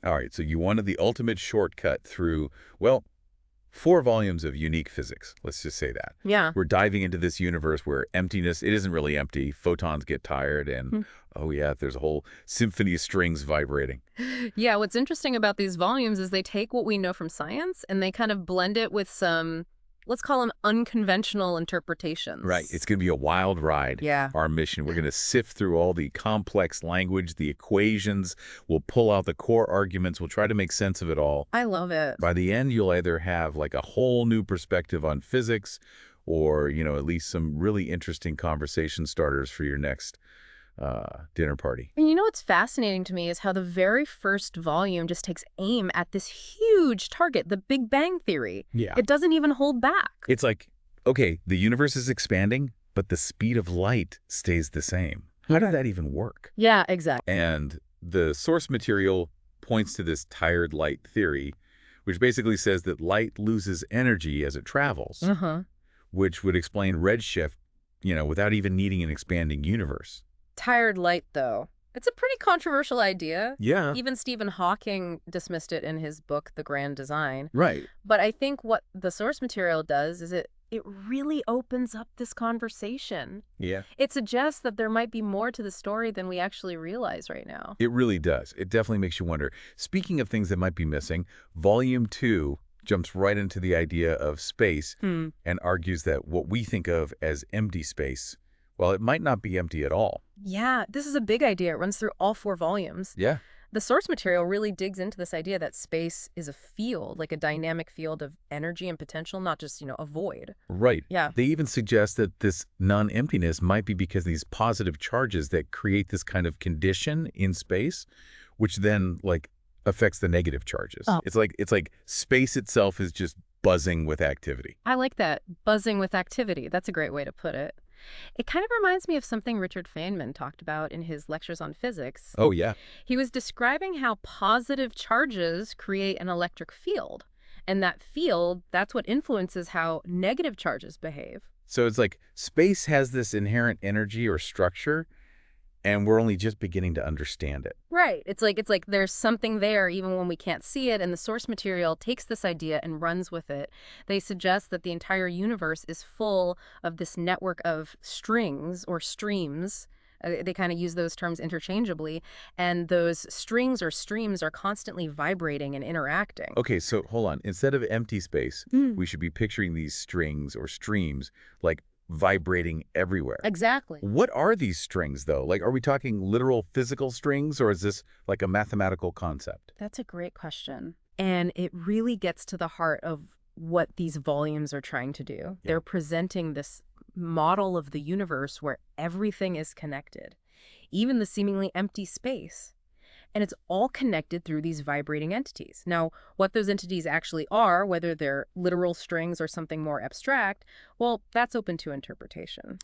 All right, so you wanted the ultimate shortcut through, well, 4 volumes of unique physics. Let's just say that. Yeah. We're diving into this universe where emptiness, it isn't really empty. Photons get tired and, Hmm. oh yeah, there's a whole symphony of strings vibrating. Yeah, what's interesting about these volumes is they take what we know from science and they kind of blend it with some, let's call them unconventional Right. interpretations. It's going to be a wild ride. Yeah. Our mission. We're going to sift through all the complex language, the equations. We'll pull out the core arguments. We'll try to make sense of it all. I love it. By the end, you'll either have like a whole new perspective on physics or, at least some really interesting conversation starters for your next dinner party. And you know what's fascinating to me is how the very first volume just takes aim at this huge target, the Big Bang Theory. Yeah. It doesn't even hold back. It's like, okay, the universe is expanding, but the speed of light stays the same. How did that even work? Yeah, exactly. And the source material points to this tired light theory, which basically says that light loses energy as it travels, which would explain redshift, without even needing an expanding universe. Tired light, though. It's a pretty controversial idea. Yeah. Even Stephen Hawking dismissed it in his book, The Grand Design. Right. But I think what the source material does is it really opens up this conversation. Yeah. It suggests that there might be more to the story than we actually realize right now. It really does. It definitely makes you wonder. Speaking of things that might be missing, Volume 2 jumps right into the idea of space and argues that what we think of as empty space, well, it might not be empty at all. Yeah, this is a big idea. It runs through all 4 volumes. Yeah. The source material really digs into this idea that space is a field, like a dynamic field of energy and potential, not just, a void. Right. Yeah. They even suggest that this non-emptiness might be because these positive charges that create this kind of condition in space, which then, affects the negative charges. Oh. It's like space itself is just buzzing with activity. I like that. Buzzing with activity. That's a great way to put it. It kind of reminds me of something Richard Feynman talked about in his lectures on physics. Oh, yeah. He was describing how positive charges create an electric field. And that field, that's what influences how negative charges behave. So it's like space has this inherent energy or structure, and we're only just beginning to understand it. Right. It's like there's something there even when we can't see it, and the source material takes this idea and runs with it. They suggest that the entire universe is full of this network of strings or streams. They kind of use those terms interchangeably, and those strings or streams are constantly vibrating and interacting. Okay, so hold on. Instead of empty space, we should be picturing these strings or streams like vibrating everywhere. Exactly. What are these strings, though? Are we talking literal physical strings, or is this like a mathematical concept? That's a great question. And it really gets to the heart of what these volumes are trying to do. Yeah. They're presenting this model of the universe where everything is connected, even the seemingly empty space. And it's all connected through these vibrating entities. Now, what those entities actually are, whether they're literal strings or something more abstract, well, that's open to interpretation.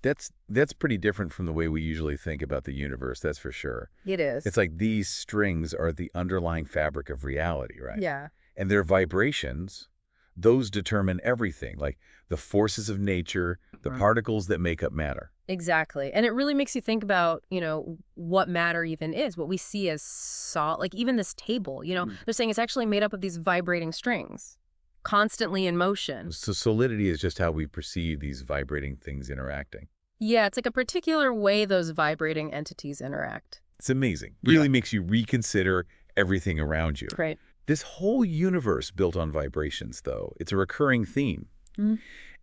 That's pretty different from the way we usually think about the universe, that's for sure. It is. It's like these strings are the underlying fabric of reality, right? Yeah. And their vibrations, those determine everything, like the forces of nature, the particles that make up matter. Exactly. And it really makes you think about, what matter even is, what we see as solid, like even this table, they're saying it's actually made up of these vibrating strings, constantly in motion. So solidity is just how we perceive these vibrating things interacting. Yeah, it's like a particular way those vibrating entities interact. It's amazing. Really makes you reconsider everything around you. Right. This whole universe built on vibrations, though, it's a recurring theme.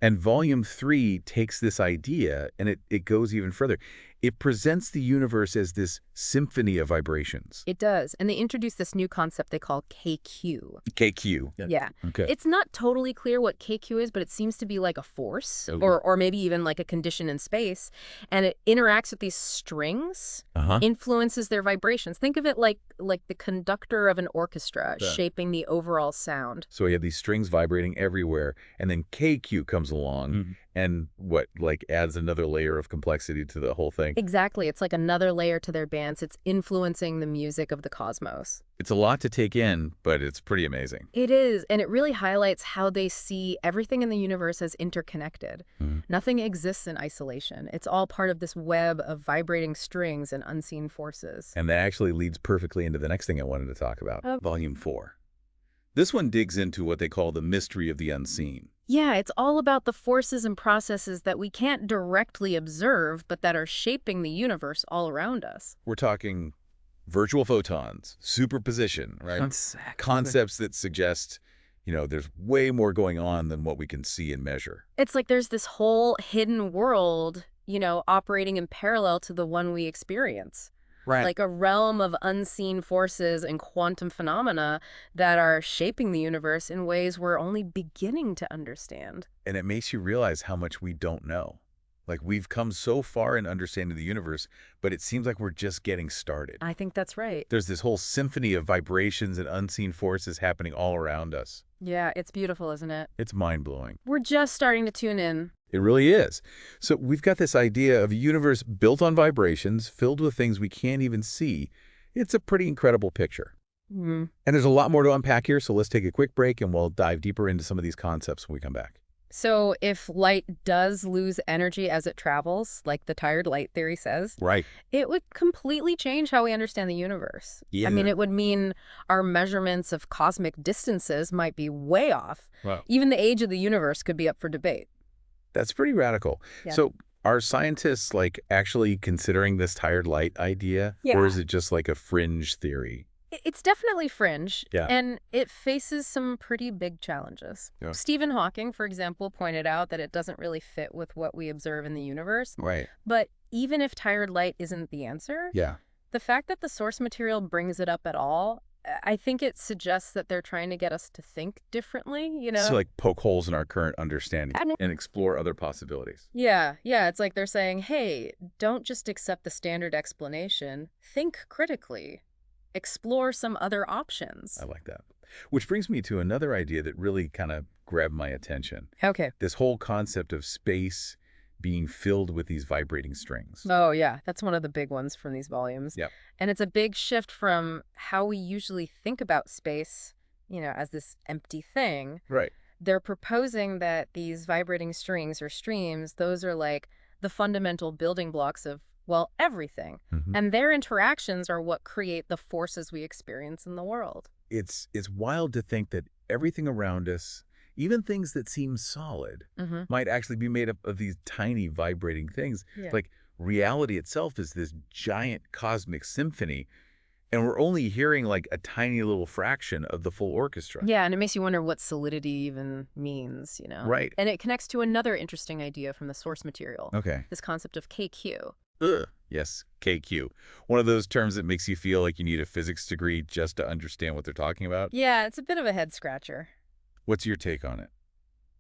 And Volume 3 takes this idea and it goes even further. It presents the universe as this symphony of vibrations. It does. And they introduce this new concept they call KQ. KQ. Yeah. Okay. It's not totally clear what KQ is, but it seems to be like a force or maybe even like a condition in space. And it interacts with these strings, influences their vibrations. Think of it like the conductor of an orchestra shaping the overall sound. So you have these strings vibrating everywhere, and then KQ comes along and adds another layer of complexity to the whole thing. Exactly. It's like another layer to their dance. It's influencing the music of the cosmos. It's a lot to take in, but it's pretty amazing. It is, and it really highlights how they see everything in the universe as interconnected. Nothing exists in isolation. It's all part of this web of vibrating strings and unseen forces. And that actually leads perfectly into the next thing I wanted to talk about, Volume 4. This one digs into what they call the mystery of the unseen. Yeah, it's all about the forces and processes that we can't directly observe, but that are shaping the universe all around us. We're talking virtual photons, superposition, right? Exactly. Concepts that suggest, there's way more going on than what we can see and measure. It's like there's this whole hidden world, operating in parallel to the one we experience. Right. Like a realm of unseen forces and quantum phenomena that are shaping the universe in ways we're only beginning to understand. And it makes you realize how much we don't know. Like, we've come so far in understanding the universe, but it seems like we're just getting started. I think that's right. There's this whole symphony of vibrations and unseen forces happening all around us. Yeah, it's beautiful, isn't it? It's mind-blowing. We're just starting to tune in. It really is. So we've got this idea of a universe built on vibrations, filled with things we can't even see. It's a pretty incredible picture. And there's a lot more to unpack here, so let's take a quick break and we'll dive deeper into some of these concepts when we come back. So if light does lose energy as it travels, like the tired light theory says, Right. it would completely change how we understand the universe. Yeah. I mean, it would mean our measurements of cosmic distances might be way off. Wow. Even the age of the universe could be up for debate. That's pretty radical. Yeah. So are scientists actually considering this tired light idea? Yeah. Or is it just like a fringe theory? It's definitely fringe, Yeah. and it faces some pretty big challenges. Yeah. Stephen Hawking, for example, pointed out that it doesn't really fit with what we observe in the universe. Right. But even if tired light isn't the answer, Yeah. the fact that the source material brings it up at all, I think it suggests that they're trying to get us to think differently, So poke holes in our current understanding and explore other possibilities. Yeah, it's like they're saying, hey, don't just accept the standard explanation. Think critically. Explore some other options. I like that. Which brings me to another idea that really kind of grabbed my attention. Okay. This whole concept of space being filled with these vibrating strings. Oh, yeah. That's one of the big ones from these volumes. Yep. And it's a big shift from how we usually think about space, as this empty thing. Right. They're proposing that these vibrating strings or streams, those are like the fundamental building blocks of, everything. And their interactions are what create the forces we experience in the world. It's wild to think that everything around us, even things that seem solid, might actually be made up of these tiny vibrating things. Yeah. Like, reality itself is this giant cosmic symphony, and we're only hearing like a tiny little fraction of the full orchestra. Yeah, and it makes you wonder what solidity even means, Right. And it connects to another interesting idea from the source material. Okay. This concept of KQ. Ugh. Yes, KQ. One of those terms that makes you feel like you need a physics degree just to understand what they're talking about. Yeah, it's a bit of a head scratcher. What's your take on it?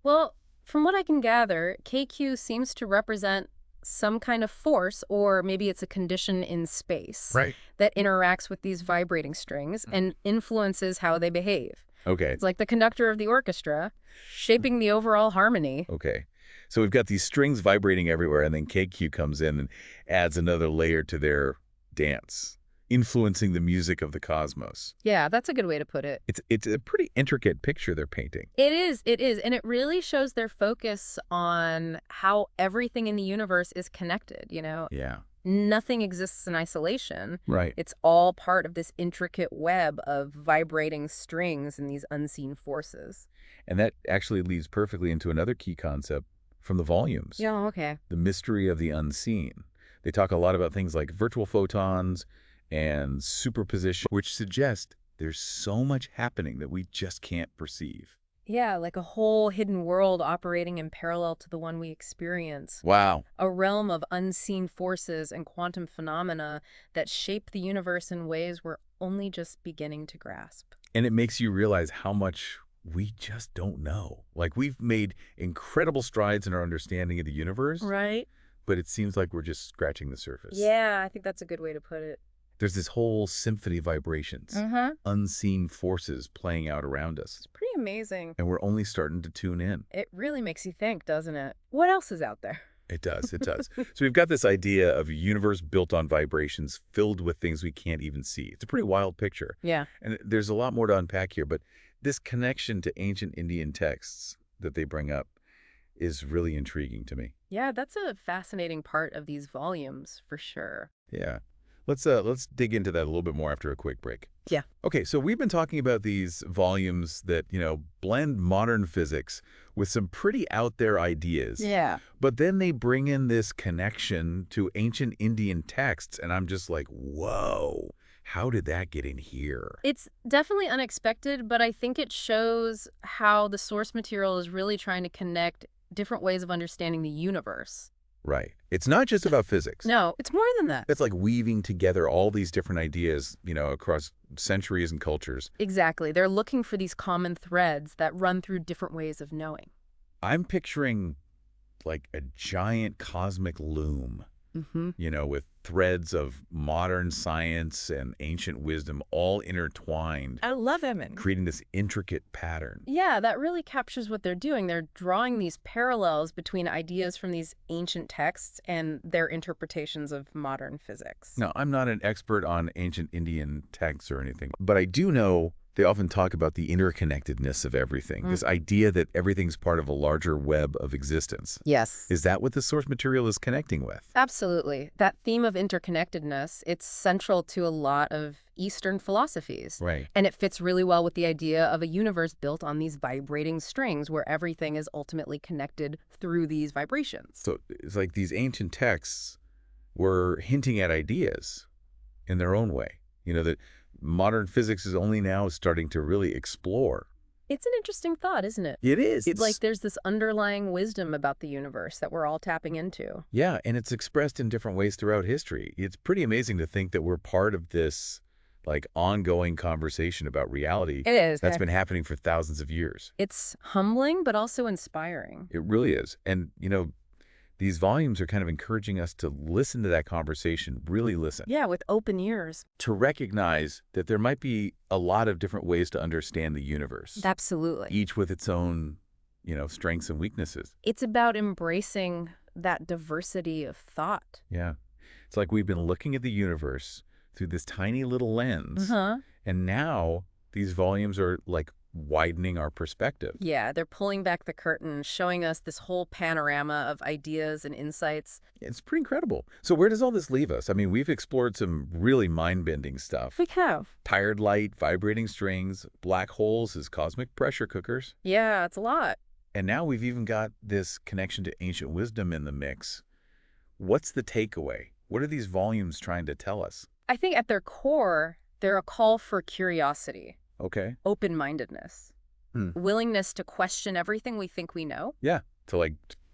Well, from what I can gather, KQ seems to represent some kind of force, or maybe it's a condition in space that interacts with these vibrating strings and influences how they behave. Okay. It's like the conductor of the orchestra, shaping the overall harmony. Okay. So we've got these strings vibrating everywhere, and then KQ comes in and adds another layer to their dance, influencing the music of the cosmos. Yeah, that's a good way to put it. It's a pretty intricate picture they're painting. It is. And it really shows their focus on how everything in the universe is connected, Yeah. Nothing exists in isolation. Right. It's all part of this intricate web of vibrating strings and these unseen forces. And that actually leads perfectly into another key concept from the volumes. Yeah, okay. The mystery of the unseen. They talk a lot about things like virtual photons and superposition, which suggest there's so much happening that we just can't perceive. Yeah, like a whole hidden world operating in parallel to the one we experience. Wow. A realm of unseen forces and quantum phenomena that shape the universe in ways we're only just beginning to grasp. And it makes you realize how much we just don't know. Like, we've made incredible strides in our understanding of the universe, Right? but it seems like we're just scratching the surface. Yeah, I think that's a good way to put it. There's this whole symphony of vibrations, unseen forces playing out around us. It's pretty amazing. And we're only starting to tune in. It really makes you think, doesn't it? What else is out there? It does, it does. So we've got this idea of a universe built on vibrations filled with things we can't even see. It's a pretty wild picture. Yeah. And there's a lot more to unpack here, but this connection to ancient Indian texts that they bring up is really intriguing to me. Yeah, that's a fascinating part of these volumes, for sure. Yeah. Let's dig into that a little bit more after a quick break. Yeah. Okay, so we've been talking about these volumes that, blend modern physics with some pretty out there ideas. Yeah. But then they bring in this connection to ancient Indian texts, and I'm just like, whoa, how did that get in here? It's definitely unexpected, but I think it shows how the source material is really trying to connect different ways of understanding the universe. Right. It's not just about physics. No, it's more than that. It's like weaving together all these different ideas, across centuries and cultures. Exactly. They're looking for these common threads that run through different ways of knowing. I'm picturing like a giant cosmic loom, with threads of modern science and ancient wisdom all intertwined. I love Emin. Creating this intricate pattern. Yeah, that really captures what they're doing. They're drawing these parallels between ideas from these ancient texts and their interpretations of modern physics. Now, I'm not an expert on ancient Indian texts or anything, but I do know they often talk about the interconnectedness of everything, this idea that everything's part of a larger web of existence. Yes. Is that what the source material is connecting with? Absolutely. That theme of interconnectedness, it's central to a lot of Eastern philosophies. Right. And it fits really well with the idea of a universe built on these vibrating strings where everything is ultimately connected through these vibrations. So it's like these ancient texts were hinting at ideas in their own way, that modern physics is only now starting to really explore. It's an interesting thought, isn't it? It is. It's like there's this underlying wisdom about the universe that we're all tapping into. Yeah, and it's expressed in different ways throughout history. It's pretty amazing to think that we're part of this ongoing conversation about reality. It is. That's been happening for thousands of years. It's humbling, but also inspiring. It really is. And, these volumes are kind of encouraging us to listen to that conversation, really listen. Yeah, with open ears. To recognize that there might be a lot of different ways to understand the universe. Absolutely. Each with its own, strengths and weaknesses. It's about embracing that diversity of thought. Yeah. It's like we've been looking at the universe through this tiny little lens. And now these volumes are widening our perspective. Yeah, they're pulling back the curtain, showing us this whole panorama of ideas and insights. It's pretty incredible. So where does all this leave us? I mean, we've explored some really mind-bending stuff. We have. Tired light, vibrating strings, black holes as cosmic pressure cookers. Yeah, it's a lot. And now we've even got this connection to ancient wisdom in the mix. What's the takeaway? What are these volumes trying to tell us? I think at their core, they're a call for curiosity. Okay. Open-mindedness. Willingness to question everything we think we know. Yeah, to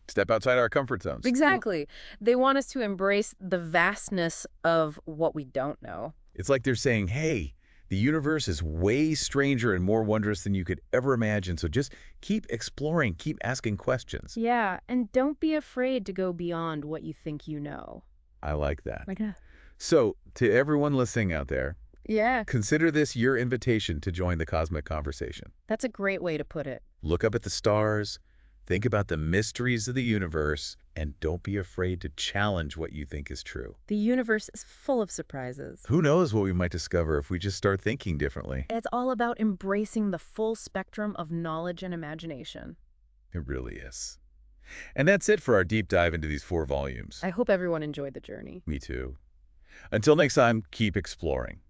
step outside our comfort zones. Exactly. They want us to embrace the vastness of what we don't know. It's like they're saying, hey, the universe is way stranger and more wondrous than you could ever imagine, so just keep exploring, keep asking questions. Yeah, and don't be afraid to go beyond what you think you know. I like that. Yeah. So, to everyone listening out there, yeah, consider this your invitation to join the cosmic conversation. That's a great way to put it. Look up at the stars, think about the mysteries of the universe, and don't be afraid to challenge what you think is true. The universe is full of surprises. Who knows what we might discover if we just start thinking differently? It's all about embracing the full spectrum of knowledge and imagination. It really is. And that's it for our deep dive into these 4 volumes. I hope everyone enjoyed the journey. Me too. Until next time, keep exploring.